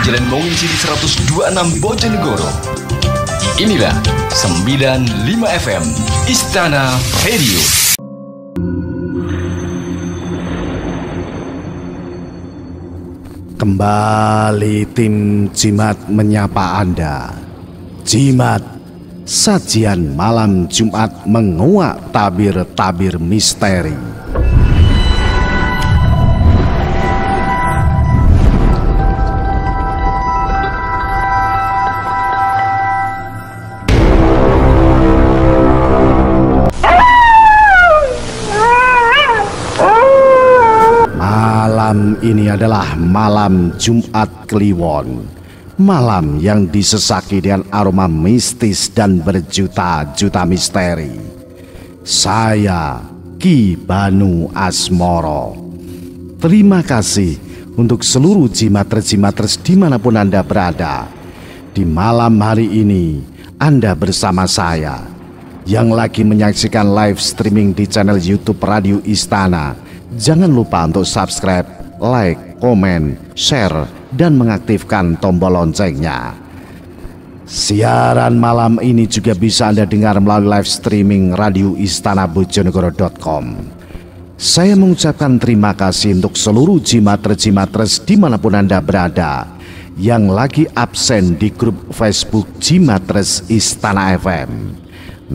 Jalan Mongin City 126 Bojonegoro. Inilah 95 FM Istana Radio. Kembali tim Jimat menyapa Anda. Jimat, sajian malam Jumat menguak tabir-tabir misteri. Malam ini adalah malam Jumat Kliwon, malam yang disesaki dengan aroma mistis dan berjuta-juta misteri. Saya Ki Banu Asmoro. Terima kasih untuk seluruh jimatres-jimatres dimanapun Anda berada. Di malam hari ini Anda bersama saya yang lagi menyaksikan live streaming di channel YouTube Radio Istana. Jangan lupa untuk subscribe, like, komen, share, dan mengaktifkan tombol loncengnya. Siaran malam ini juga bisa Anda dengar melalui live streaming Radio Istana Bojonegoro.com. Saya mengucapkan terima kasih untuk seluruh jimatres-jimatres dimanapun Anda berada yang lagi absen di grup Facebook Jimatres Istana FM.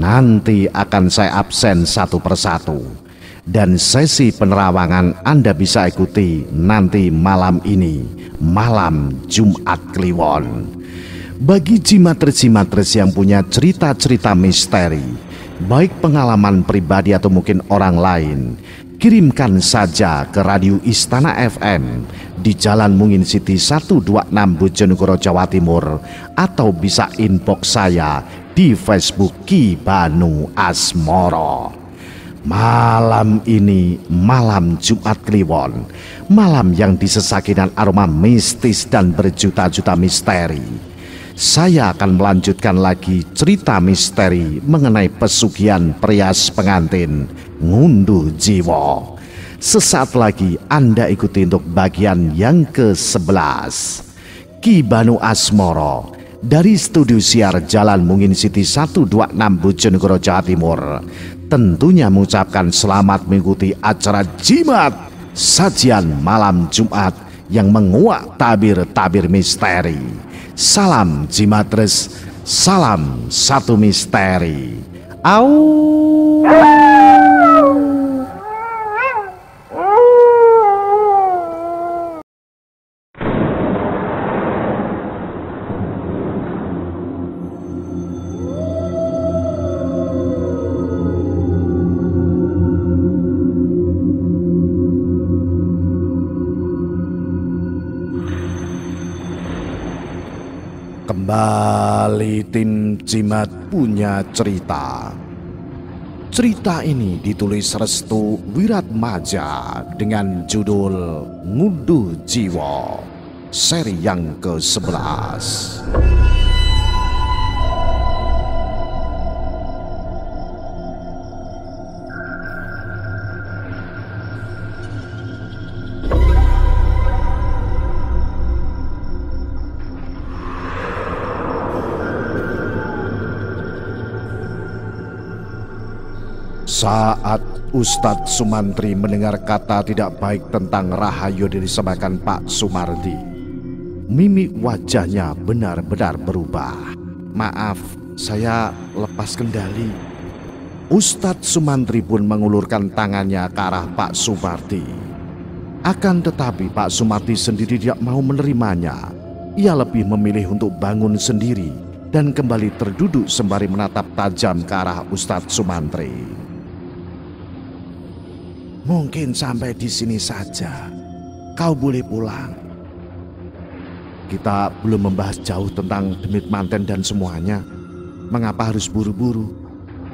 Nanti akan saya absen satu persatu. Dan sesi penerawangan Anda bisa ikuti nanti malam ini, malam Jumat Kliwon. Bagi jimatres-jimatres yang punya cerita-cerita misteri, baik pengalaman pribadi atau mungkin orang lain, kirimkan saja ke Radio Istana FM di Jalan Mungin City 126 Bojonegoro, Jawa Timur, atau bisa inbox saya di Facebook Ki Banu Asmoro. Malam ini malam Jumat Kliwon, malam yang disesaki dengan aroma mistis dan berjuta-juta misteri. Saya akan melanjutkan lagi cerita misteri mengenai pesugihan perias pengantin ngunduh jiwa. Sesaat lagi Anda ikuti untuk bagian yang ke-11. Ki Banu Asmoro dari studio siar Jalan Mungin City 126 Bojonegoro, Jawa Timur, tentunya mengucapkan selamat mengikuti acara Jimat, sajian malam Jumat yang menguak tabir-tabir misteri. Salam Jimatres, salam satu misteri. Au. Kembali tim Jimat punya cerita. Cerita ini ditulis Restu Wiratmaja dengan judul Ngunduh Jiwa, seri yang ke-11. Saat Ustadz Sumantri mendengar kata tidak baik tentang Rahayu disebarkan Pak Sumardi, mimik wajahnya benar-benar berubah. Maaf, saya lepas kendali. Ustadz Sumantri pun mengulurkan tangannya ke arah Pak Sumardi. Akan tetapi Pak Sumardi sendiri tidak mau menerimanya. Ia lebih memilih untuk bangun sendiri dan kembali terduduk sembari menatap tajam ke arah Ustadz Sumantri. Mungkin sampai di sini saja. Kau boleh pulang. Kita belum membahas jauh tentang demit manten dan semuanya. Mengapa harus buru-buru?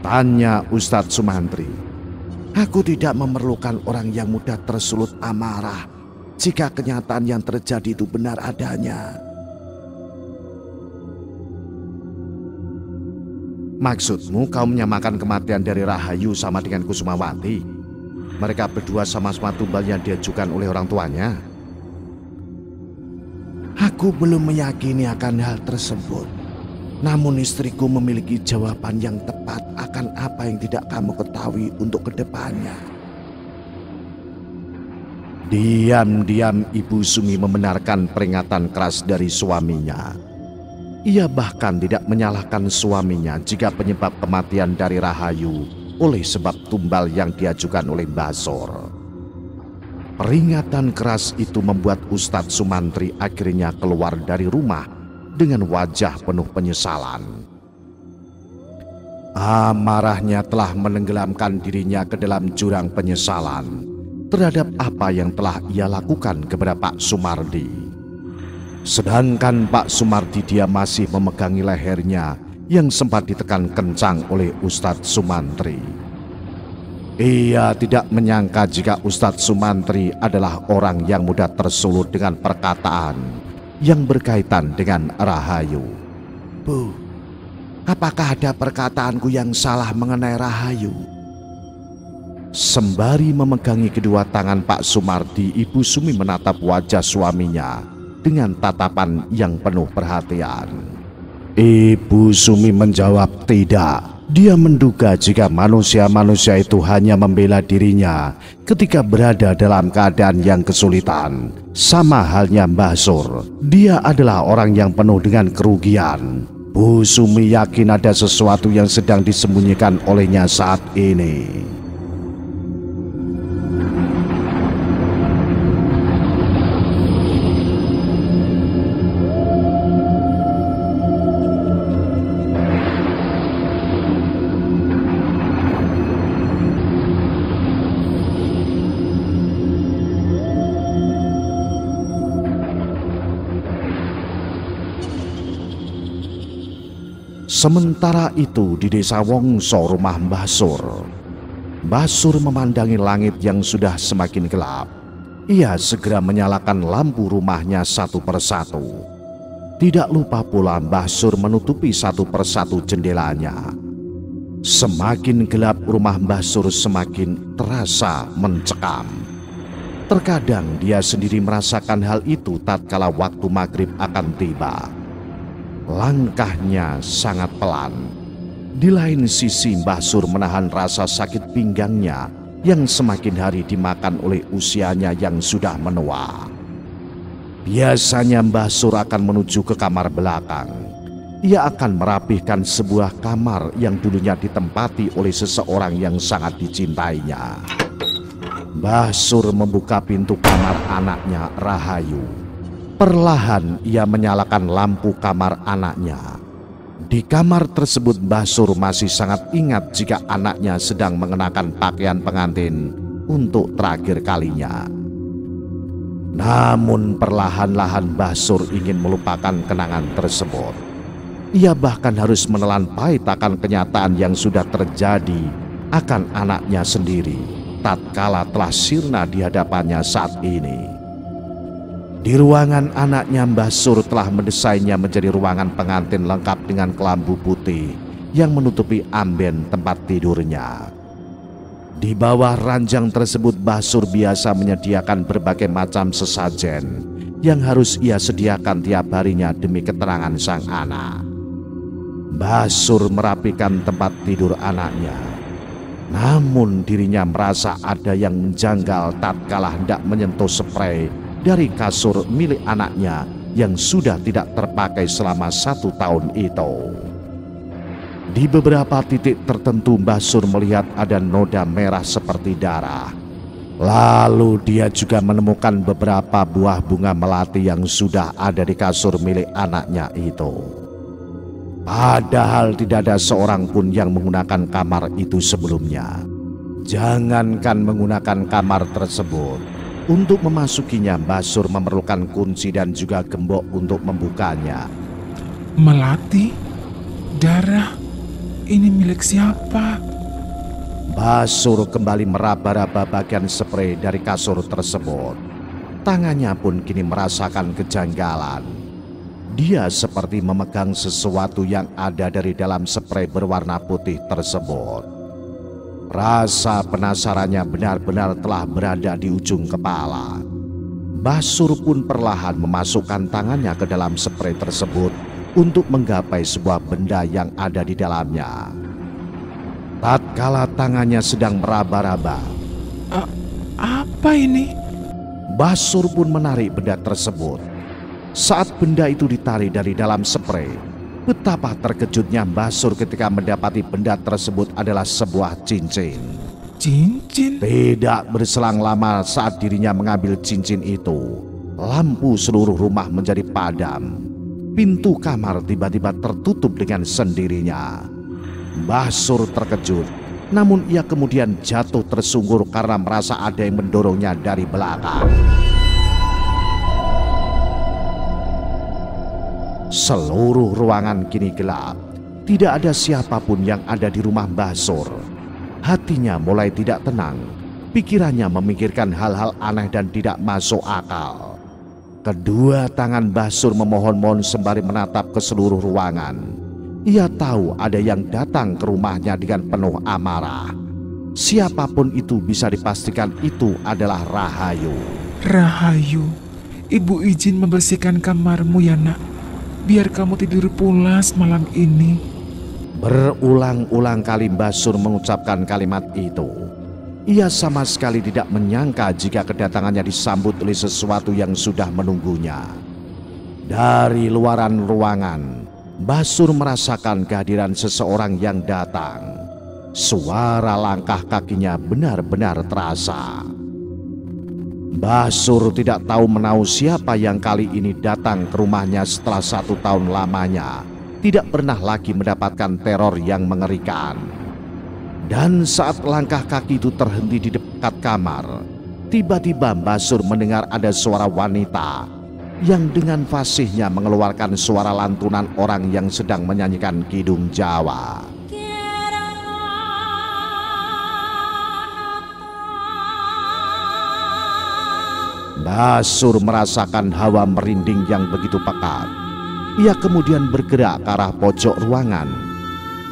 Tanya Ustadz Sumantri. Aku tidak memerlukan orang yang mudah tersulut amarah jika kenyataan yang terjadi itu benar adanya. Maksudmu kau menyamakan kematian dari Rahayu sama dengan Kusumawati? Mereka berdua sama-sama tumbal yang diajukan oleh orang tuanya. Aku belum meyakini akan hal tersebut. Namun istriku memiliki jawaban yang tepat akan apa yang tidak kamu ketahui untuk kedepannya. Diam-diam Ibu Sumi membenarkan peringatan keras dari suaminya. Ia bahkan tidak menyalahkan suaminya jika penyebab kematian dari Rahayu oleh sebab tumbal yang diajukan oleh Mbah Sor. Peringatan keras itu membuat Ustadz Sumantri akhirnya keluar dari rumah dengan wajah penuh penyesalan. Amarahnya telah menenggelamkan dirinya ke dalam jurang penyesalan terhadap apa yang telah ia lakukan kepada Pak Sumardi. Sedangkan Pak Sumardi dia masih memegangi lehernya yang sempat ditekan kencang oleh Ustadz Sumantri. Ia tidak menyangka jika Ustadz Sumantri adalah orang yang mudah tersulut dengan perkataan yang berkaitan dengan Rahayu. Bu, apakah ada perkataanku yang salah mengenai Rahayu? Sembari memegangi kedua tangan Pak Sumardi, Ibu Sumi menatap wajah suaminya dengan tatapan yang penuh perhatian. Ibu Sumi menjawab tidak. Dia menduga jika manusia-manusia itu hanya membela dirinya ketika berada dalam keadaan yang kesulitan. Sama halnya Mbah Sor, dia adalah orang yang penuh dengan kerugian. Bu Sumi yakin ada sesuatu yang sedang disembunyikan olehnya saat ini. Sementara itu di desa Wongso, rumah Mbah Sur. Mbah Sur memandangi langit yang sudah semakin gelap. Ia segera menyalakan lampu rumahnya satu persatu. Tidak lupa pula Mbah Sur menutupi satu persatu jendelanya. Semakin gelap rumah Mbah Sur semakin terasa mencekam. Terkadang dia sendiri merasakan hal itu tatkala waktu maghrib akan tiba. Langkahnya sangat pelan. Di lain sisi Mbah Sur menahan rasa sakit pinggangnya yang semakin hari dimakan oleh usianya yang sudah menua. Biasanya Mbah Sur akan menuju ke kamar belakang. Ia akan merapihkan sebuah kamar yang dulunya ditempati oleh seseorang yang sangat dicintainya. Mbah Sur membuka pintu kamar anaknya Rahayu. Perlahan ia menyalakan lampu kamar anaknya. Di kamar tersebut Mbah Sur masih sangat ingat jika anaknya sedang mengenakan pakaian pengantin untuk terakhir kalinya. Namun perlahan-lahan Mbah Sur ingin melupakan kenangan tersebut. Ia bahkan harus menelan pahit akan kenyataan yang sudah terjadi akan anaknya sendiri tatkala telah sirna di hadapannya saat ini. Di ruangan anaknya Mbah Sur telah mendesainnya menjadi ruangan pengantin lengkap dengan kelambu putih yang menutupi amben tempat tidurnya. Di bawah ranjang tersebut Mbah Sur biasa menyediakan berbagai macam sesajen yang harus ia sediakan tiap harinya demi keterangan sang anak. Mbah Sur merapikan tempat tidur anaknya. Namun dirinya merasa ada yang menjanggal tatkala hendak menyentuh spray dari kasur milik anaknya yang sudah tidak terpakai selama 1 tahun itu. Di beberapa titik tertentu Mbah Sur melihat ada noda merah seperti darah. Lalu dia juga menemukan beberapa buah bunga melati yang sudah ada di kasur milik anaknya itu. Padahal tidak ada seorang pun yang menggunakan kamar itu sebelumnya. Jangankan menggunakan kamar tersebut, untuk memasukinya Mbah Sur memerlukan kunci dan juga gembok untuk membukanya. Melati? Darah? Ini milik siapa? Mbah Sur kembali meraba-raba bagian spray dari kasur tersebut. Tangannya pun kini merasakan kejanggalan. Dia seperti memegang sesuatu yang ada dari dalam spray berwarna putih tersebut. Rasa penasarannya benar-benar telah berada di ujung kepala. Mbah Sur pun perlahan memasukkan tangannya ke dalam spray tersebut untuk menggapai sebuah benda yang ada di dalamnya. Tatkala tangannya sedang meraba-raba, Apa ini? Mbah Sur pun menarik benda tersebut. Saat benda itu ditarik dari dalam spray, betapa terkejutnya Mbah Sur ketika mendapati benda tersebut adalah sebuah cincin. Cincin? Tidak berselang lama saat dirinya mengambil cincin itu, lampu seluruh rumah menjadi padam. Pintu kamar tiba-tiba tertutup dengan sendirinya. Mbah Sur terkejut, namun ia kemudian jatuh tersungkur karena merasa ada yang mendorongnya dari belakang. Seluruh ruangan kini gelap. Tidak ada siapapun yang ada di rumah Mbah Sur. Hatinya mulai tidak tenang. Pikirannya memikirkan hal-hal aneh dan tidak masuk akal. Kedua tangan Mbah Sur memohon-mohon sembari menatap ke seluruh ruangan. Ia tahu ada yang datang ke rumahnya dengan penuh amarah. Siapapun itu bisa dipastikan itu adalah Rahayu. Rahayu, ibu izin membersihkan kamarmu ya nak. Biar kamu tidur pulas malam ini. Berulang-ulang kali Mbah Sur mengucapkan kalimat itu. Ia sama sekali tidak menyangka jika kedatangannya disambut oleh sesuatu yang sudah menunggunya. Dari luaran ruangan, Mbah Sur merasakan kehadiran seseorang yang datang. Suara langkah kakinya benar-benar terasa. Mbah Sur tidak tahu menahu siapa yang kali ini datang ke rumahnya setelah 1 tahun lamanya tidak pernah lagi mendapatkan teror yang mengerikan. Dan saat langkah kaki itu terhenti di dekat kamar, tiba-tiba Mbah Sur mendengar ada suara wanita yang dengan fasihnya mengeluarkan suara lantunan orang yang sedang menyanyikan kidung Jawa. Mbah Sur merasakan hawa merinding yang begitu pekat. Ia kemudian bergerak ke arah pojok ruangan.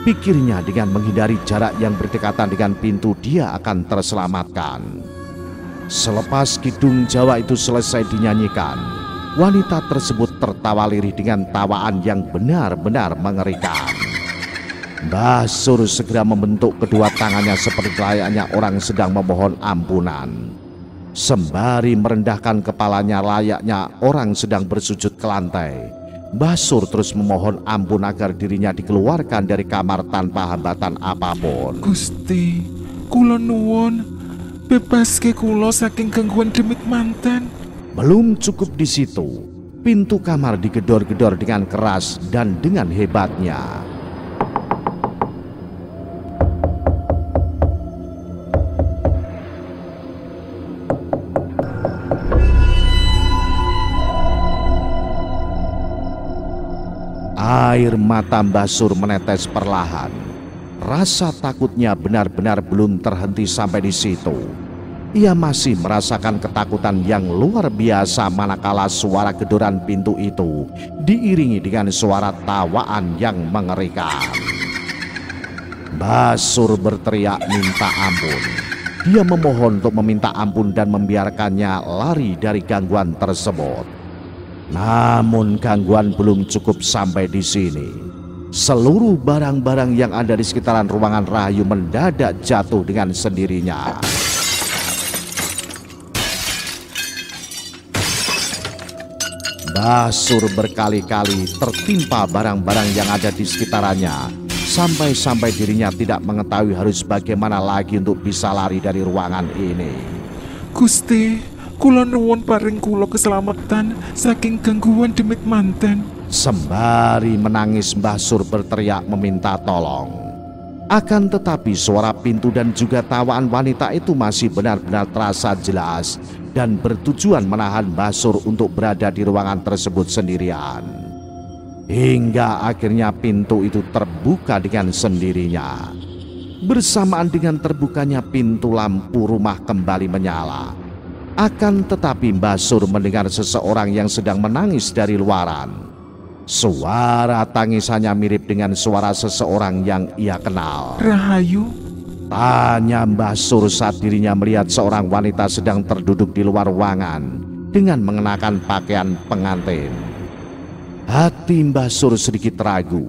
Pikirnya dengan menghindari jarak yang berdekatan dengan pintu dia akan terselamatkan. Selepas kidung Jawa itu selesai dinyanyikan, wanita tersebut tertawa lirih dengan tawaan yang benar-benar mengerikan. Mbah Sur segera membentuk kedua tangannya seperti layaknya orang sedang memohon ampunan. Sembari merendahkan kepalanya layaknya orang sedang bersujud ke lantai, Mbah Sur terus memohon ampun agar dirinya dikeluarkan dari kamar tanpa hambatan apapun. Gusti, kula nuwun, bebaske kula saking gangguan demit manten. Belum cukup di situ, pintu kamar digedor-gedor dengan keras dan dengan hebatnya. Air mata Mbah Sur menetes perlahan. Rasa takutnya benar-benar belum terhenti sampai di situ. Ia masih merasakan ketakutan yang luar biasa manakala suara gedoran pintu itu diiringi dengan suara tawaan yang mengerikan. Mbah Sur berteriak minta ampun. Dia memohon untuk meminta ampun dan membiarkannya lari dari gangguan tersebut. Namun gangguan belum cukup sampai di sini. Seluruh barang-barang yang ada di sekitaran ruangan Rahayu mendadak jatuh dengan sendirinya. Mbah Sur berkali-kali tertimpa barang-barang yang ada di sekitarannya, sampai-sampai dirinya tidak mengetahui harus bagaimana lagi untuk bisa lari dari ruangan ini. Gusti, kula nuwun paring kula keselamatan saking gangguan demit manten. Sembari menangis Mbah Sur berteriak meminta tolong. Akan tetapi suara pintu dan juga tawaan wanita itu masih benar-benar terasa jelas dan bertujuan menahan Mbah Sur untuk berada di ruangan tersebut sendirian. Hingga akhirnya pintu itu terbuka dengan sendirinya. Bersamaan dengan terbukanya pintu, lampu rumah kembali menyala. Akan tetapi Mbah Sur mendengar seseorang yang sedang menangis dari luaran. Suara tangisannya mirip dengan suara seseorang yang ia kenal. Rahayu? Tanya Mbah Sur saat dirinya melihat seorang wanita sedang terduduk di luar ruangan dengan mengenakan pakaian pengantin. Hati Mbah Sur sedikit ragu.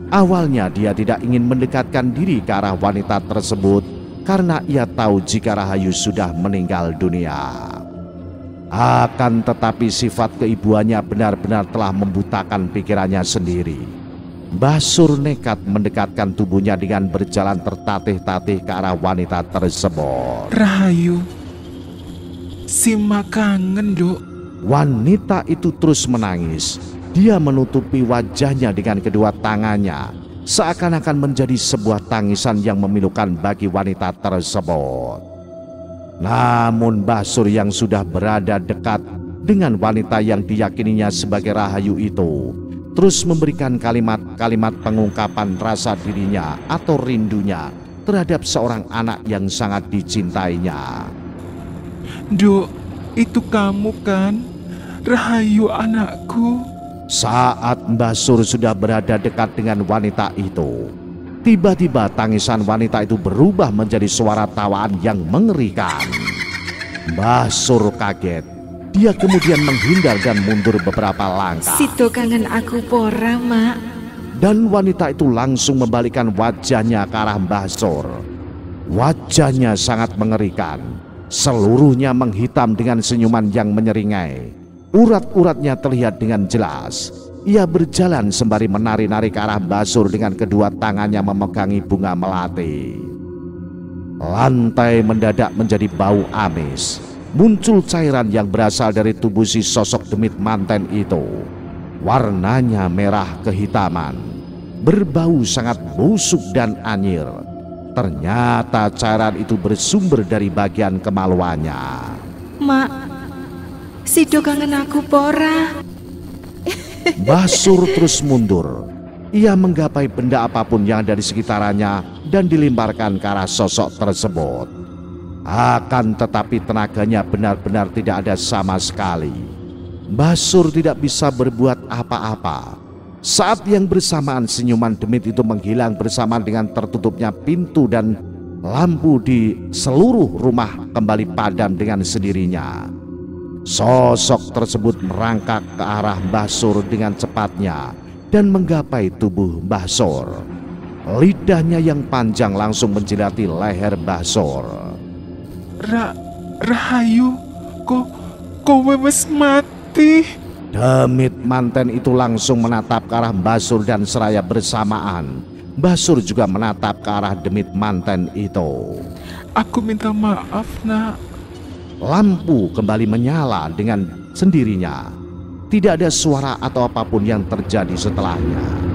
Awalnya dia tidak ingin mendekatkan diri ke arah wanita tersebut karena ia tahu jika Rahayu sudah meninggal dunia. Akan tetapi sifat keibuannya benar-benar telah membutakan pikirannya sendiri. Mbah Sur nekat mendekatkan tubuhnya dengan berjalan tertatih-tatih ke arah wanita tersebut. Rahayu, Sima kangen, Dok. Wanita itu terus menangis. Dia menutupi wajahnya dengan kedua tangannya, seakan-akan menjadi sebuah tangisan yang memilukan bagi wanita tersebut. Namun Mbah Sur yang sudah berada dekat dengan wanita yang diyakininya sebagai Rahayu itu, terus memberikan kalimat-kalimat pengungkapan rasa dirinya atau rindunya terhadap seorang anak yang sangat dicintainya. Dok, itu kamu kan? Rahayu anakku. Saat Mbah Sur sudah berada dekat dengan wanita itu, tiba-tiba tangisan wanita itu berubah menjadi suara tawaan yang mengerikan. Mbah Sur kaget. Dia kemudian menghindar dan mundur beberapa langkah. Situ kangen aku pora, Mak. Dan wanita itu langsung membalikkan wajahnya ke arah Mbah Sur. Wajahnya sangat mengerikan. Seluruhnya menghitam dengan senyuman yang menyeringai. Urat-uratnya terlihat dengan jelas. Ia berjalan sembari menari-nari ke arah Mbah Sur dengan kedua tangannya memegangi bunga melati. Lantai mendadak menjadi bau amis. Muncul cairan yang berasal dari tubuh si sosok demit manten itu. Warnanya merah kehitaman, berbau sangat busuk dan anyir. Ternyata cairan itu bersumber dari bagian kemaluannya. Mak, Sido kangen aku pora. Mbah Sur terus mundur. Ia menggapai benda apapun yang ada di sekitarnya dan dilemparkan ke arah sosok tersebut. Akan tetapi tenaganya benar-benar tidak ada sama sekali. Mbah Sur tidak bisa berbuat apa-apa. Saat yang bersamaan senyuman demit itu menghilang bersamaan dengan tertutupnya pintu dan lampu di seluruh rumah kembali padam dengan sendirinya. Sosok tersebut merangkak ke arah Mbah Sur dengan cepatnya dan menggapai tubuh Mbah Sur. Lidahnya yang panjang langsung menjilati leher Mbah Sur. Rahayu, kowe wis mati. Demit manten itu langsung menatap ke arah Mbah Sur dan seraya bersamaan Mbah Sur juga menatap ke arah demit manten itu. Aku minta maaf, Nak. Lampu kembali menyala dengan sendirinya. Tidak ada suara atau apapun yang terjadi setelahnya.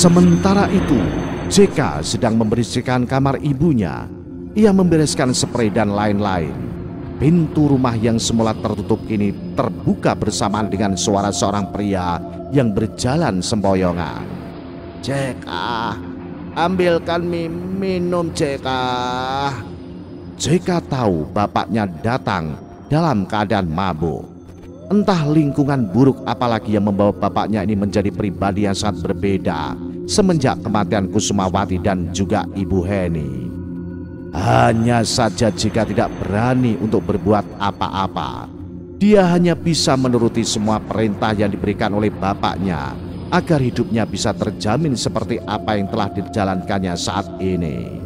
Sementara itu, JK sedang membersihkan kamar ibunya. Ia membereskan spray dan lain-lain. Pintu rumah yang semula tertutup kini terbuka bersamaan dengan suara seorang pria yang berjalan sempoyongan. JK, ambilkan minum JK. JK tahu bapaknya datang dalam keadaan mabuk. Entah lingkungan buruk apalagi yang membawa bapaknya ini menjadi pribadi yang sangat berbeda semenjak kematian Kusumawati dan juga Ibu Heni. Hanya saja jika tidak berani untuk berbuat apa-apa, dia hanya bisa menuruti semua perintah yang diberikan oleh bapaknya agar hidupnya bisa terjamin seperti apa yang telah dijalankannya saat ini.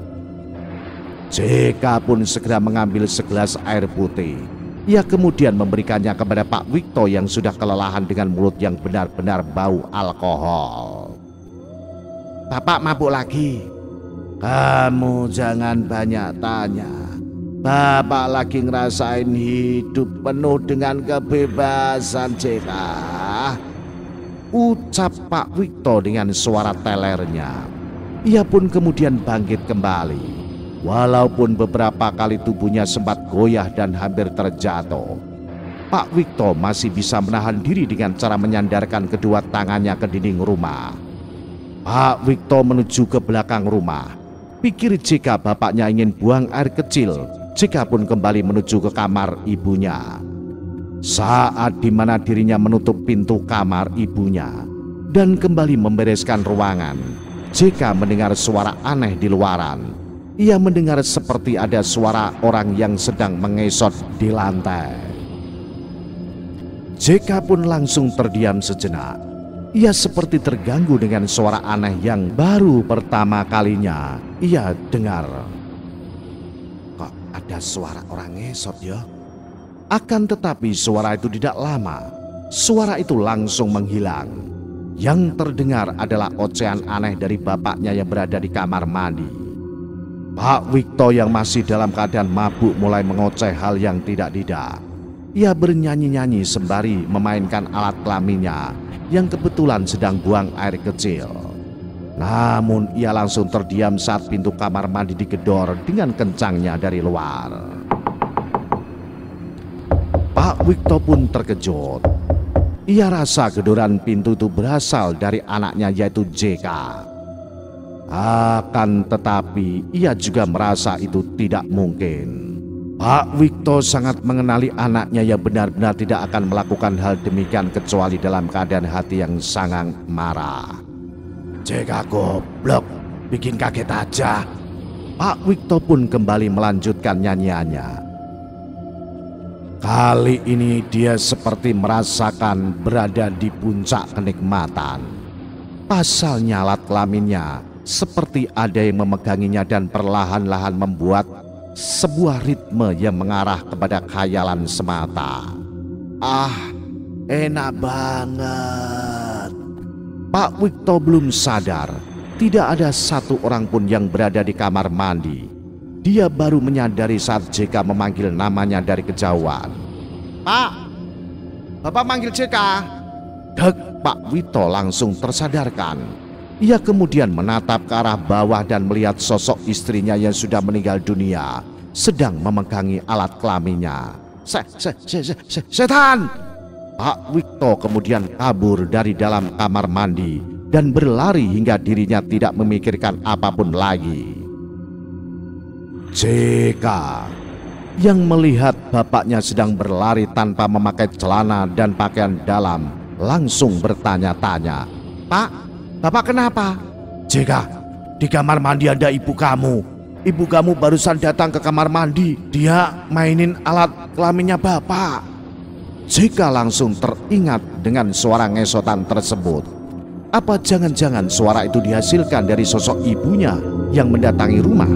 JK pun segera mengambil segelas air putih. Ia kemudian memberikannya kepada Pak Wikto yang sudah kelelahan dengan mulut yang benar-benar bau alkohol. Bapak mabuk lagi. Kamu jangan banyak tanya. Bapak lagi ngerasain hidup penuh dengan kebebasan, JK. Ucap Pak Wikto dengan suara telernya. Ia pun kemudian bangkit kembali. Walaupun beberapa kali tubuhnya sempat goyah dan hampir terjatuh, Pak Wikto masih bisa menahan diri dengan cara menyandarkan kedua tangannya ke dinding rumah. Pak Wikto menuju ke belakang rumah. Pikir JK bapaknya ingin buang air kecil, JK pun kembali menuju ke kamar ibunya. Saat di mana dirinya menutup pintu kamar ibunya dan kembali membereskan ruangan, JK mendengar suara aneh di luaran. Ia mendengar seperti ada suara orang yang sedang mengesot di lantai. JK pun langsung terdiam sejenak. Ia seperti terganggu dengan suara aneh yang baru pertama kalinya ia dengar. Kok ada suara orang ngesot ya? Akan tetapi suara itu tidak lama. Suara itu langsung menghilang. Yang terdengar adalah ocehan aneh dari bapaknya yang berada di kamar mandi. Pak Wikto yang masih dalam keadaan mabuk mulai mengoceh hal yang tidak-tidak. Ia bernyanyi-nyanyi sembari memainkan alat kelaminnya yang kebetulan sedang buang air kecil. Namun ia langsung terdiam saat pintu kamar mandi digedor dengan kencangnya dari luar. Pak Wikto pun terkejut. Ia rasa gedoran pintu itu berasal dari anaknya yaitu JK. Akan tetapi ia juga merasa itu tidak mungkin. Pak Wikto sangat mengenali anaknya yang benar-benar tidak akan melakukan hal demikian kecuali dalam keadaan hati yang sangat marah. JK goblok, bikin kaget aja. Pak Wikto pun kembali melanjutkan nyanyiannya. Kali ini dia seperti merasakan berada di puncak kenikmatan. Pasalnya alat kelaminnya seperti ada yang memeganginya dan perlahan-lahan membuat sebuah ritme yang mengarah kepada khayalan semata. Ah, enak banget. Pak Wikto belum sadar, tidak ada satu orang pun yang berada di kamar mandi. Dia baru menyadari saat JK memanggil namanya dari kejauhan. Pak, Bapak manggil JK. Dek, Pak Wikto langsung tersadarkan. Ia kemudian menatap ke arah bawah dan melihat sosok istrinya yang sudah meninggal dunia sedang memegangi alat kelaminnya. Setan! Pak Wikto kemudian kabur dari dalam kamar mandi dan berlari hingga dirinya tidak memikirkan apapun lagi. JK yang melihat bapaknya sedang berlari tanpa memakai celana dan pakaian dalam langsung bertanya-tanya. Pak, Bapak kenapa? JK, di kamar mandi ada ibu kamu. Ibu kamu barusan datang ke kamar mandi. Dia mainin alat kelaminnya Bapak. JK langsung teringat dengan suara ngesotan tersebut. Apa jangan-jangan suara itu dihasilkan dari sosok ibunya yang mendatangi rumah?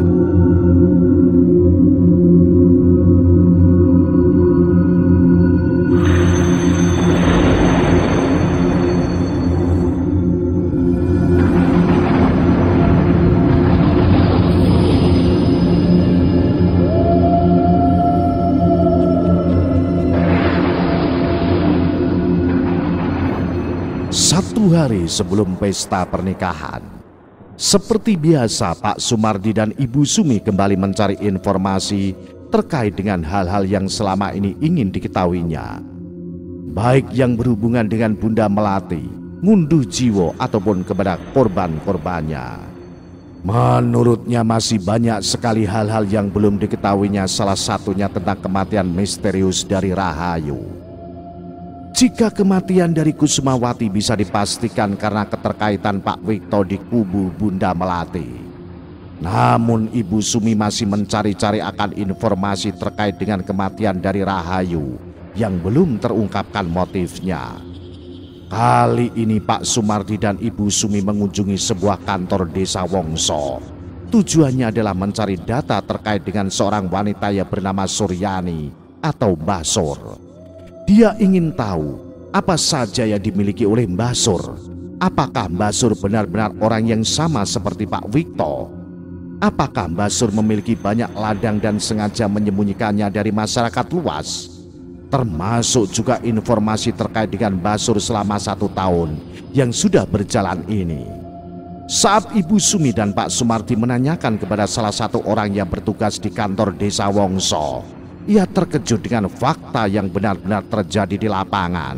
Satu hari sebelum pesta pernikahan, seperti biasa Pak Sumardi dan Ibu Sumi kembali mencari informasi terkait dengan hal-hal yang selama ini ingin diketahuinya. Baik yang berhubungan dengan Bunda Melati, Ngunduh Jiwo ataupun kepada korban-korbannya. Menurutnya masih banyak sekali hal-hal yang belum diketahuinya, salah satunya tentang kematian misterius dari Rahayu. Jika kematian dari Kusumawati bisa dipastikan karena keterkaitan Pak Wikto di kubu Bunda Melati. Namun Ibu Sumi masih mencari-cari akan informasi terkait dengan kematian dari Rahayu yang belum terungkapkan motifnya. Kali ini Pak Sumardi dan Ibu Sumi mengunjungi sebuah kantor desa Wongso. Tujuannya adalah mencari data terkait dengan seorang wanita yang bernama Suryani atau Mbah Sur. Dia ingin tahu apa saja yang dimiliki oleh Mbah Sur. Apakah Mbah Sur benar-benar orang yang sama seperti Pak Wikto? Apakah Mbah Sur memiliki banyak ladang dan sengaja menyembunyikannya dari masyarakat luas? Termasuk juga informasi terkait dengan Mbah Sur selama 1 tahun yang sudah berjalan ini. Saat Ibu Sumi dan Pak Sumardi menanyakan kepada salah satu orang yang bertugas di kantor desa Wongso, ia terkejut dengan fakta yang benar-benar terjadi di lapangan.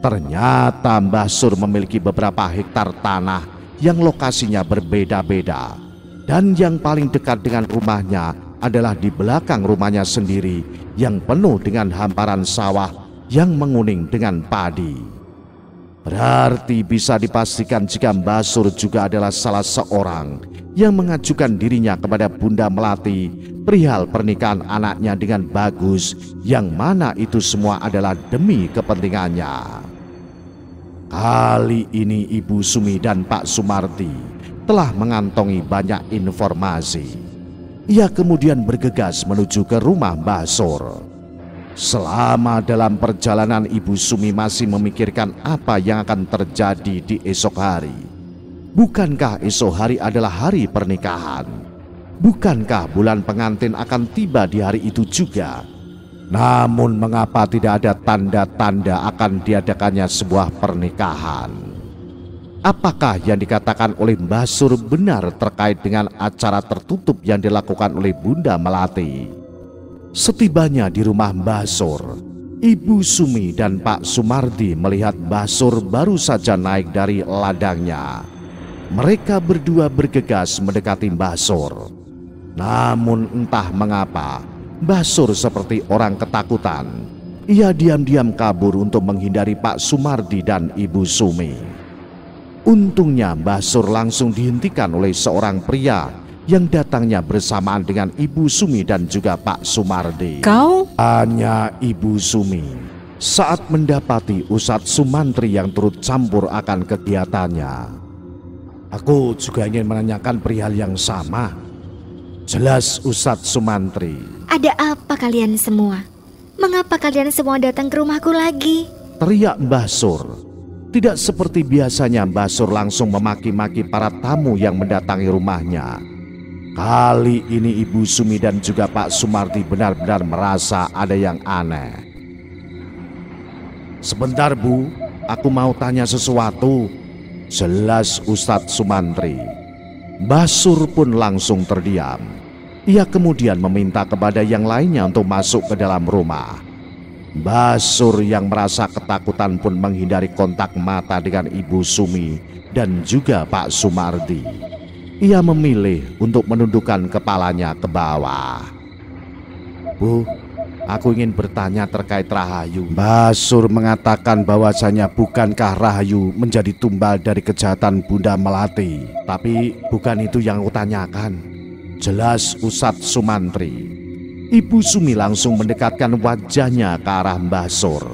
Ternyata Mbah Sur memiliki beberapa hektar tanah yang lokasinya berbeda-beda. Dan yang paling dekat dengan rumahnya adalah di belakang rumahnya sendiri yang penuh dengan hamparan sawah yang menguning dengan padi. Berarti bisa dipastikan jika Mbah Sur juga adalah salah seorang yang mengajukan dirinya kepada Bunda Melati perihal pernikahan anaknya dengan Bagus, yang mana itu semua adalah demi kepentingannya. Kali ini Ibu Sumi dan Pak Sumardi telah mengantongi banyak informasi. Ia kemudian bergegas menuju ke rumah Mbah Sur. Selama dalam perjalanan, Ibu Sumi masih memikirkan apa yang akan terjadi di esok hari. Bukankah esok hari adalah hari pernikahan? Bukankah bulan pengantin akan tiba di hari itu juga? Namun mengapa tidak ada tanda-tanda akan diadakannya sebuah pernikahan? Apakah yang dikatakan oleh Mbah Sur benar terkait dengan acara tertutup yang dilakukan oleh Bunda Melati? Setibanya di rumah Mbah Sur, Ibu Sumi dan Pak Sumardi melihat Mbah Sur baru saja naik dari ladangnya. Mereka berdua bergegas mendekati Mbah Sur. Namun entah mengapa, Mbah Sur seperti orang ketakutan. Ia diam-diam kabur untuk menghindari Pak Sumardi dan Ibu Sumi. Untungnya Mbah Sur langsung dihentikan oleh seorang pria yang datangnya bersamaan dengan Ibu Sumi dan juga Pak Sumardi. Kau? Hanya Ibu Sumi saat mendapati Ustadz Sumantri yang turut campur akan kegiatannya. Aku juga ingin menanyakan perihal yang sama. Jelas Ustadz Sumantri. Ada apa kalian semua? Mengapa kalian semua datang ke rumahku lagi? Teriak Mbah Sur. Tidak seperti biasanya Mbah Sur langsung memaki-maki para tamu yang mendatangi rumahnya. Kali ini Ibu Sumi dan juga Pak Sumardi benar-benar merasa ada yang aneh. Sebentar Bu, aku mau tanya sesuatu. Jelas Ustadz Sumantri. Mbah Sur pun langsung terdiam. Ia kemudian meminta kepada yang lainnya untuk masuk ke dalam rumah. Mbah Sur yang merasa ketakutan pun menghindari kontak mata dengan Ibu Sumi dan juga Pak Sumardi. Ia memilih untuk menundukkan kepalanya ke bawah. Bu, aku ingin bertanya terkait Rahayu. Mbah Sur mengatakan bahwasanya bukankah Rahayu menjadi tumbal dari kejahatan Bunda Melati? Tapi bukan itu yang aku tanyakan. Jelas Ustadz Sumantri. Ibu Sumi langsung mendekatkan wajahnya ke arah Mbah Sur.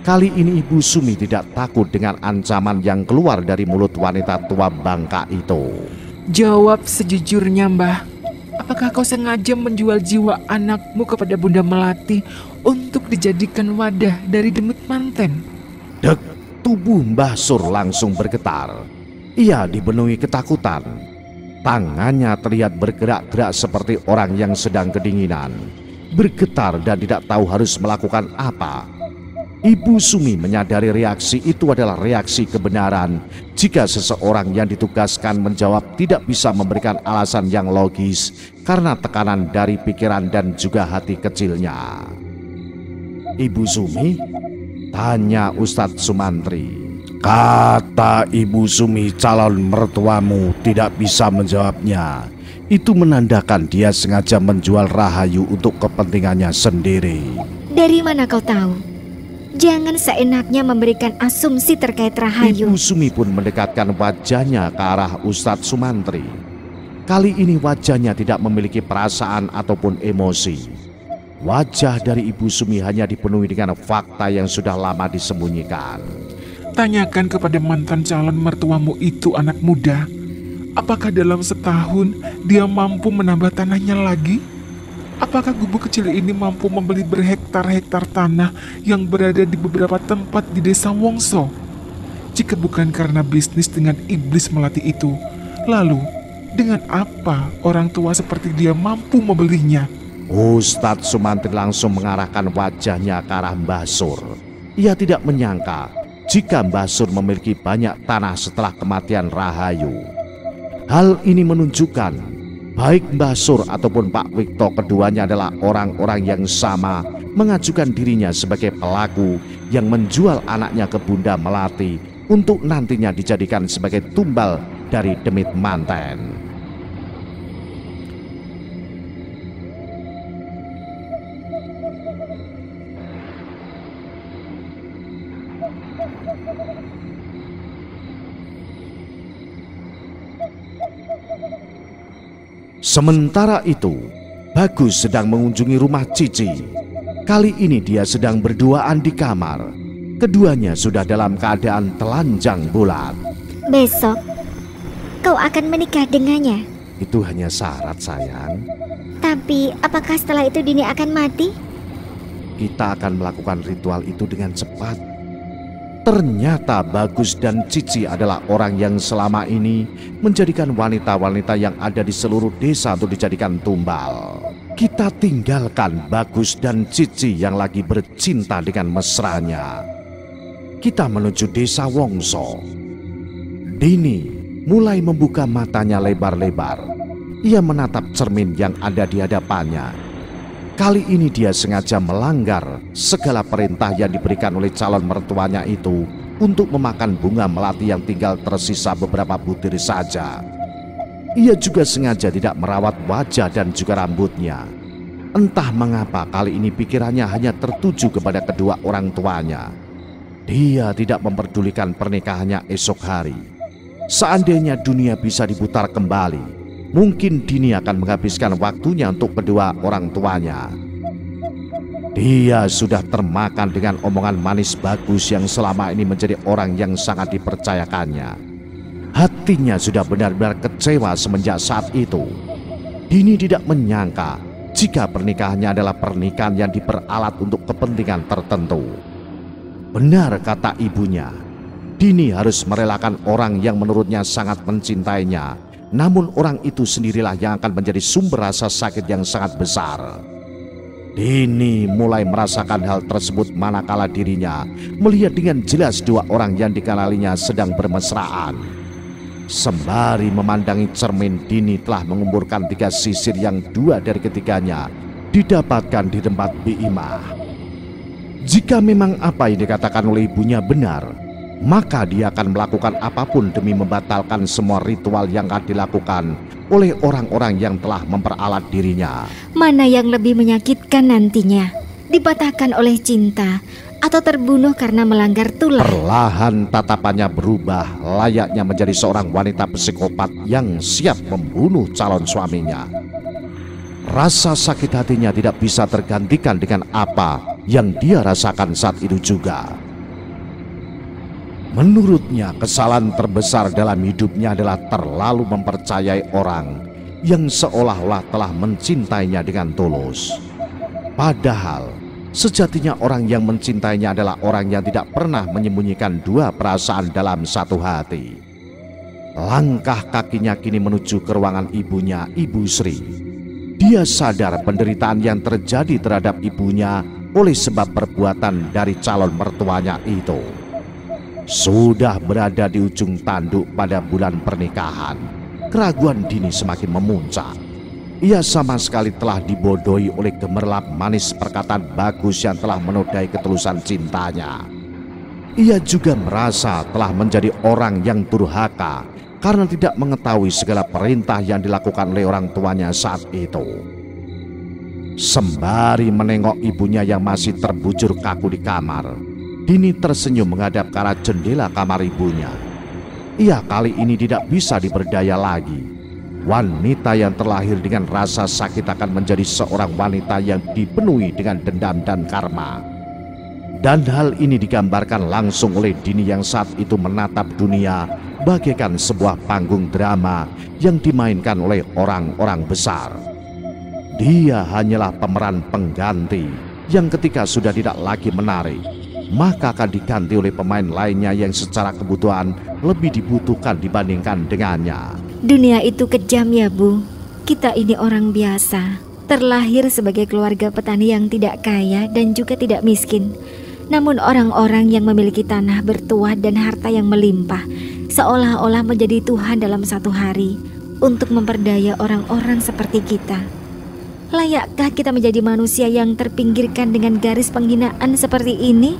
Kali ini Ibu Sumi tidak takut dengan ancaman yang keluar dari mulut wanita tua bangka itu. Jawab sejujurnya, Mbah. Apakah kau sengaja menjual jiwa anakmu kepada Bunda Melati untuk dijadikan wadah dari demit manten? Dek, tubuh Mbah Sur langsung bergetar. Ia dipenuhi ketakutan. Tangannya terlihat bergerak-gerak seperti orang yang sedang kedinginan, bergetar dan tidak tahu harus melakukan apa. Ibu Sumi menyadari reaksi itu adalah reaksi kebenaran jika seseorang yang ditugaskan menjawab tidak bisa memberikan alasan yang logis karena tekanan dari pikiran dan juga hati kecilnya. Ibu Sumi? Tanya Ustadz Sumantri. Kata Ibu Sumi calon mertuamu tidak bisa menjawabnya. Itu menandakan dia sengaja menjual Rahayu untuk kepentingannya sendiri. Dari mana kau tahu? Jangan seenaknya memberikan asumsi terkait Rahayu. Ibu Sumi pun mendekatkan wajahnya ke arah Ustadz Sumantri. Kali ini wajahnya tidak memiliki perasaan ataupun emosi. Wajah dari Ibu Sumi hanya dipenuhi dengan fakta yang sudah lama disembunyikan. Tanyakan kepada mantan calon mertuamu itu, anak muda. Apakah dalam setahun dia mampu menambah tanahnya lagi? Apakah gubuk kecil ini mampu membeli berhektar-hektar tanah yang berada di beberapa tempat di desa Wongso? Jika bukan karena bisnis dengan iblis melati itu, lalu dengan apa orang tua seperti dia mampu membelinya? Ustadz Sumantri langsung mengarahkan wajahnya ke arah Mbah Sur. Ia tidak menyangka jika Mbah Sur memiliki banyak tanah setelah kematian Rahayu. Hal ini menunjukkan baik Mbah Sur ataupun Pak Wikto keduanya adalah orang-orang yang sama mengajukan dirinya sebagai pelaku yang menjual anaknya ke Bunda Melati untuk nantinya dijadikan sebagai tumbal dari demit manten. Sementara itu, Bagus sedang mengunjungi rumah Cici. Kali ini dia sedang berduaan di kamar. Keduanya sudah dalam keadaan telanjang bulat. Besok, kau akan menikah dengannya. Itu hanya syarat, sayang. Tapi apakah setelah itu Dini akan mati? Kita akan melakukan ritual itu dengan cepat. Ternyata Bagus dan Cici adalah orang yang selama ini menjadikan wanita-wanita yang ada di seluruh desa untuk dijadikan tumbal. Kita tinggalkan Bagus dan Cici yang lagi bercinta dengan mesranya. Kita menuju desa Wongso. Dini mulai membuka matanya lebar-lebar. Ia menatap cermin yang ada di hadapannya. Kali ini dia sengaja melanggar segala perintah yang diberikan oleh calon mertuanya itu untuk memakan bunga melati yang tinggal tersisa beberapa butir saja. Ia juga sengaja tidak merawat wajah dan juga rambutnya. Entah mengapa kali ini pikirannya hanya tertuju kepada kedua orang tuanya. Dia tidak memperdulikan pernikahannya esok hari. Seandainya dunia bisa diputar kembali, mungkin Dini akan menghabiskan waktunya untuk kedua orang tuanya. Dia sudah termakan dengan omongan manis Bagus yang selama ini menjadi orang yang sangat dipercayakannya. Hatinya sudah benar-benar kecewa semenjak saat itu. Dini tidak menyangka jika pernikahannya adalah pernikahan yang diperalat untuk kepentingan tertentu. Benar kata ibunya, Dini harus merelakan orang yang menurutnya sangat mencintainya. Namun orang itu sendirilah yang akan menjadi sumber rasa sakit yang sangat besar. Dini mulai merasakan hal tersebut manakala dirinya melihat dengan jelas dua orang yang dikenalinya sedang bermesraan. Sembari memandangi cermin, Dini telah mengumpulkan 3 sisir yang 2 dari ketiganya didapatkan di tempat Biimah. Jika memang apa yang dikatakan oleh ibunya benar, maka dia akan melakukan apapun demi membatalkan semua ritual yang akan dilakukan oleh orang-orang yang telah memperalat dirinya. Mana yang lebih menyakitkan nantinya? Dipatahkan oleh cinta atau terbunuh karena melanggar tulah? Perlahan tatapannya berubah, layaknya menjadi seorang wanita psikopat yang siap membunuh calon suaminya. Rasa sakit hatinya tidak bisa tergantikan dengan apa yang dia rasakan saat itu juga. Menurutnya, kesalahan terbesar dalam hidupnya adalah terlalu mempercayai orang yang seolah-olah telah mencintainya dengan tulus. Padahal, sejatinya orang yang mencintainya adalah orang yang tidak pernah menyembunyikan 2 perasaan dalam satu hati. Langkah kakinya kini menuju ke ruangan ibunya, Ibu Sri. Dia sadar penderitaan yang terjadi terhadap ibunya oleh sebab perbuatan dari calon mertuanya itu. Sudah berada di ujung tanduk pada bulan pernikahan, keraguan Dini semakin memuncak. Ia sama sekali telah dibodohi oleh gemerlap manis perkataan Bagus yang telah menodai ketulusan cintanya. Ia juga merasa telah menjadi orang yang durhaka karena tidak mengetahui segala perintah yang dilakukan oleh orang tuanya saat itu. Sembari menengok ibunya yang masih terbujur kaku di kamar, Dini tersenyum menghadap ke arah jendela kamar ibunya. Ia kali ini tidak bisa diberdaya lagi. Wanita yang terlahir dengan rasa sakit akan menjadi seorang wanita yang dipenuhi dengan dendam dan karma. Dan hal ini digambarkan langsung oleh Dini yang saat itu menatap dunia bagaikan sebuah panggung drama yang dimainkan oleh orang-orang besar. Dia hanyalah pemeran pengganti yang ketika sudah tidak lagi menarik, maka akan diganti oleh pemain lainnya yang secara kebutuhan lebih dibutuhkan dibandingkan dengannya. Dunia itu kejam ya, Bu. Kita ini orang biasa, terlahir sebagai keluarga petani yang tidak kaya dan juga tidak miskin. Namun orang-orang yang memiliki tanah bertuah dan harta yang melimpah seolah-olah menjadi Tuhan dalam satu hari untuk memperdaya orang-orang seperti kita. Layakkah kita menjadi manusia yang terpinggirkan dengan garis penghinaan seperti ini?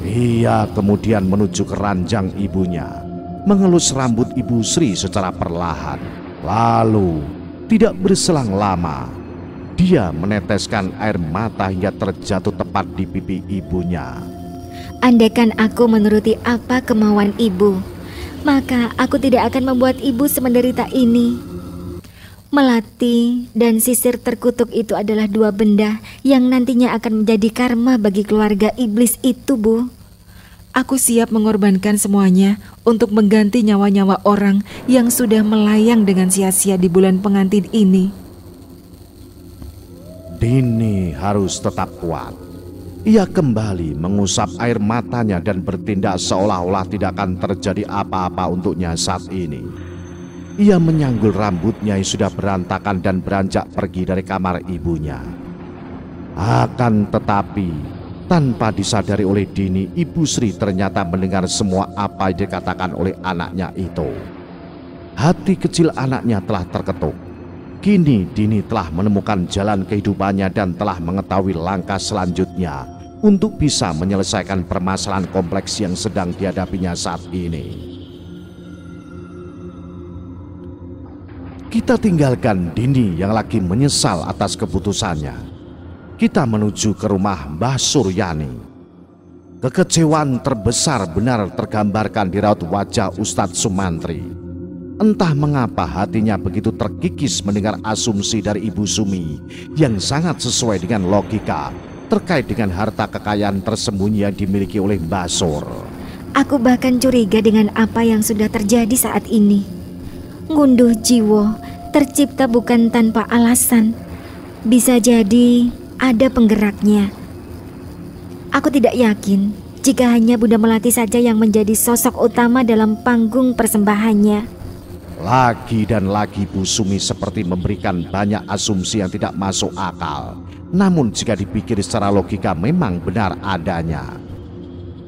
Ia kemudian menuju ke ranjang ibunya, mengelus rambut Ibu Sri secara perlahan. Lalu, tidak berselang lama, dia meneteskan air mata hingga terjatuh tepat di pipi ibunya. Andaikan aku menuruti apa kemauan ibu, maka aku tidak akan membuat ibu semenderita ini. Melati dan sisir terkutuk itu adalah dua benda yang nantinya akan menjadi karma bagi keluarga iblis itu, Bu. Aku siap mengorbankan semuanya untuk mengganti nyawa-nyawa orang yang sudah melayang dengan sia-sia di bulan pengantin ini. Dini harus tetap kuat. Ia kembali mengusap air matanya dan bertindak seolah-olah tidak akan terjadi apa-apa untuknya saat ini. Ia menyanggul rambutnya yang sudah berantakan dan beranjak pergi dari kamar ibunya. Akan tetapi, tanpa disadari oleh Dini, Ibu Sri ternyata mendengar semua apa yang dikatakan oleh anaknya itu. Hati kecil anaknya telah terketuk. Kini Dini telah menemukan jalan kehidupannya dan telah mengetahui langkah selanjutnya untuk bisa menyelesaikan permasalahan kompleks yang sedang dihadapinya saat ini. Kita tinggalkan Dini yang lagi menyesal atas keputusannya. Kita menuju ke rumah Mbah Suryani. Kekecewaan terbesar benar tergambarkan di raut wajah Ustadz Sumantri. Entah mengapa hatinya begitu terkikis mendengar asumsi dari Ibu Sumi yang sangat sesuai dengan logika terkait dengan harta kekayaan tersembunyi yang dimiliki oleh Mbah Sur. Aku bahkan curiga dengan apa yang sudah terjadi saat ini. Ngunduh jiwa tercipta bukan tanpa alasan. Bisa jadi ada penggeraknya. Aku tidak yakin jika hanya Bunda Melati saja yang menjadi sosok utama dalam panggung persembahannya. Lagi dan lagi Bu Sumi seperti memberikan banyak asumsi yang tidak masuk akal. Namun jika dipikir secara logika memang benar adanya.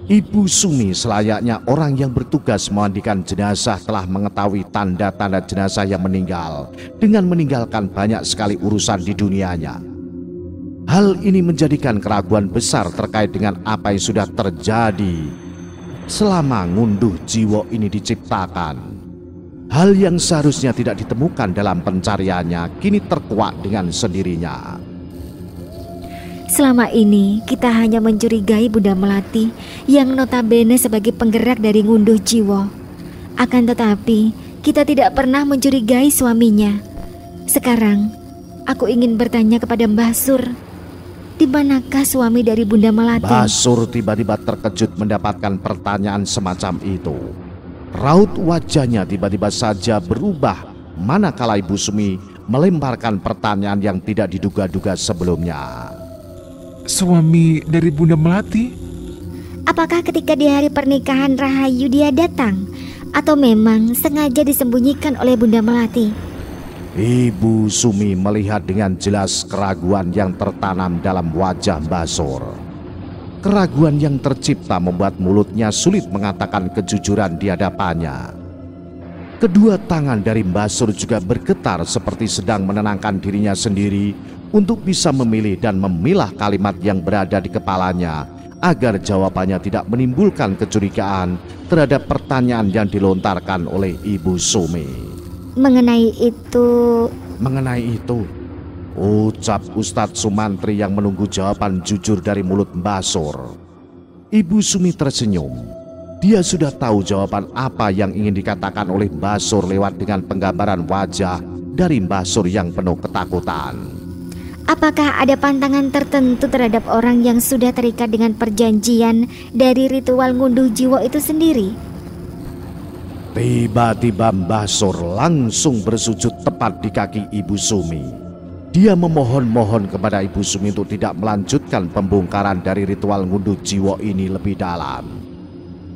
Ibu Sumi selayaknya orang yang bertugas memandikan jenazah telah mengetahui tanda-tanda jenazah yang meninggal dengan meninggalkan banyak sekali urusan di dunianya. Hal ini menjadikan keraguan besar terkait dengan apa yang sudah terjadi selama ngunduh jiwa ini diciptakan. Hal yang seharusnya tidak ditemukan dalam pencariannya kini terkuak dengan sendirinya. Selama ini kita hanya mencurigai Bunda Melati yang notabene sebagai penggerak dari ngunduh jiwa. Akan tetapi kita tidak pernah mencurigai suaminya. Sekarang aku ingin bertanya kepada Mbah Sur, di manakah suami dari Bunda Melati? Mbah Sur tiba-tiba terkejut mendapatkan pertanyaan semacam itu. Raut wajahnya tiba-tiba saja berubah manakala Ibu Sumi melemparkan pertanyaan yang tidak diduga-duga sebelumnya. Suami dari Bunda Melati? Apakah ketika di hari pernikahan Rahayu dia datang? Atau memang sengaja disembunyikan oleh Bunda Melati? Ibu Sumi melihat dengan jelas keraguan yang tertanam dalam wajah Mbah Sur. Keraguan yang tercipta membuat mulutnya sulit mengatakan kejujuran di hadapannya. Kedua tangan dari Mbah Sur juga bergetar seperti sedang menenangkan dirinya sendiri untuk bisa memilih dan memilah kalimat yang berada di kepalanya agar jawabannya tidak menimbulkan kecurigaan terhadap pertanyaan yang dilontarkan oleh Ibu Sumi. Mengenai itu, ucap Ustadz Sumantri yang menunggu jawaban jujur dari mulut Mbah Sur. Ibu Sumi tersenyum. Dia sudah tahu jawaban apa yang ingin dikatakan oleh Mbah Sur lewat dengan penggambaran wajah dari Mbah Sur yang penuh ketakutan. Apakah ada pantangan tertentu terhadap orang yang sudah terikat dengan perjanjian dari ritual ngunduh jiwa itu sendiri? Tiba-tiba Mbah Sur langsung bersujud tepat di kaki Ibu Sumi. Dia memohon-mohon kepada Ibu Sumi untuk tidak melanjutkan pembongkaran dari ritual ngunduh jiwa ini lebih dalam.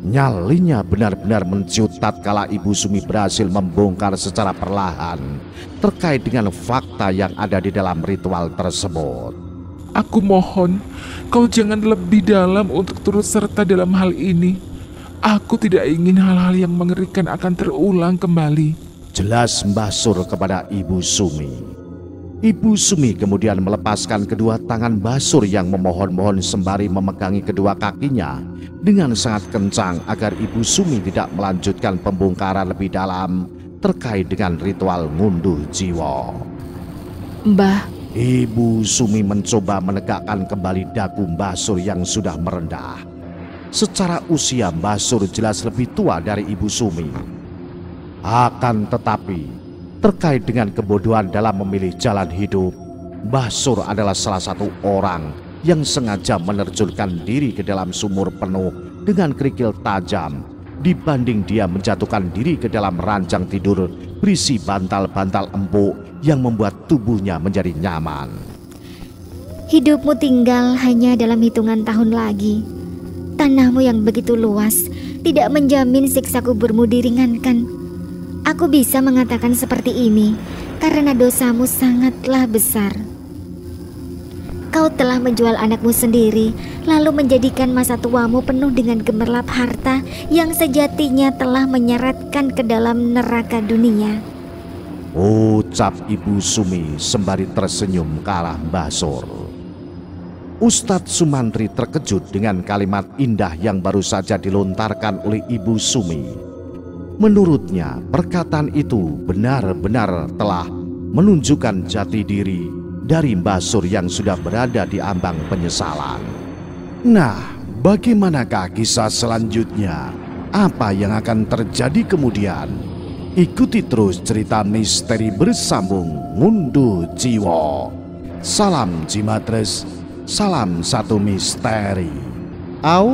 Nyalinya benar-benar menciut tatkala Ibu Sumi berhasil membongkar secara perlahan terkait dengan fakta yang ada di dalam ritual tersebut. Aku mohon, kau jangan lebih dalam untuk turut serta dalam hal ini. Aku tidak ingin hal-hal yang mengerikan akan terulang kembali. Jelas Mbah Sur kepada Ibu Sumi. Ibu Sumi kemudian melepaskan kedua tangan Mbah Sur yang memohon-mohon sembari memegangi kedua kakinya dengan sangat kencang agar Ibu Sumi tidak melanjutkan pembongkaran lebih dalam terkait dengan ritual ngunduh jiwa. Mbah, Ibu Sumi mencoba menegakkan kembali dagu Mbah Sur yang sudah merendah. Secara usia Mbah Sur jelas lebih tua dari Ibu Sumi. Akan tetapi, terkait dengan kebodohan dalam memilih jalan hidup, Mbah Sur adalah salah satu orang yang sengaja menerjunkan diri ke dalam sumur penuh dengan kerikil tajam, dibanding dia menjatuhkan diri ke dalam ranjang tidur berisi bantal-bantal empuk yang membuat tubuhnya menjadi nyaman. Hidupmu tinggal hanya dalam hitungan tahun lagi. Tanahmu yang begitu luas tidak menjamin siksa kuburmu diringankan. Aku bisa mengatakan seperti ini karena dosamu sangatlah besar. Kau telah menjual anakmu sendiri, lalu menjadikan masa tuamu penuh dengan gemerlap harta yang sejatinya telah menyeretkan ke dalam neraka dunia. Ucap Ibu Sumi sembari tersenyum ke arah Mbah Sur. Ustadz Sumantri terkejut dengan kalimat indah yang baru saja dilontarkan oleh Ibu Sumi. Menurutnya, perkataan itu benar-benar telah menunjukkan jati diri dari Mbah Sur yang sudah berada di ambang penyesalan. Nah, bagaimanakah kisah selanjutnya? Apa yang akan terjadi kemudian? Ikuti terus cerita misteri bersambung Ngunduh Jiwa. Salam Jimatres, salam satu misteri. Au.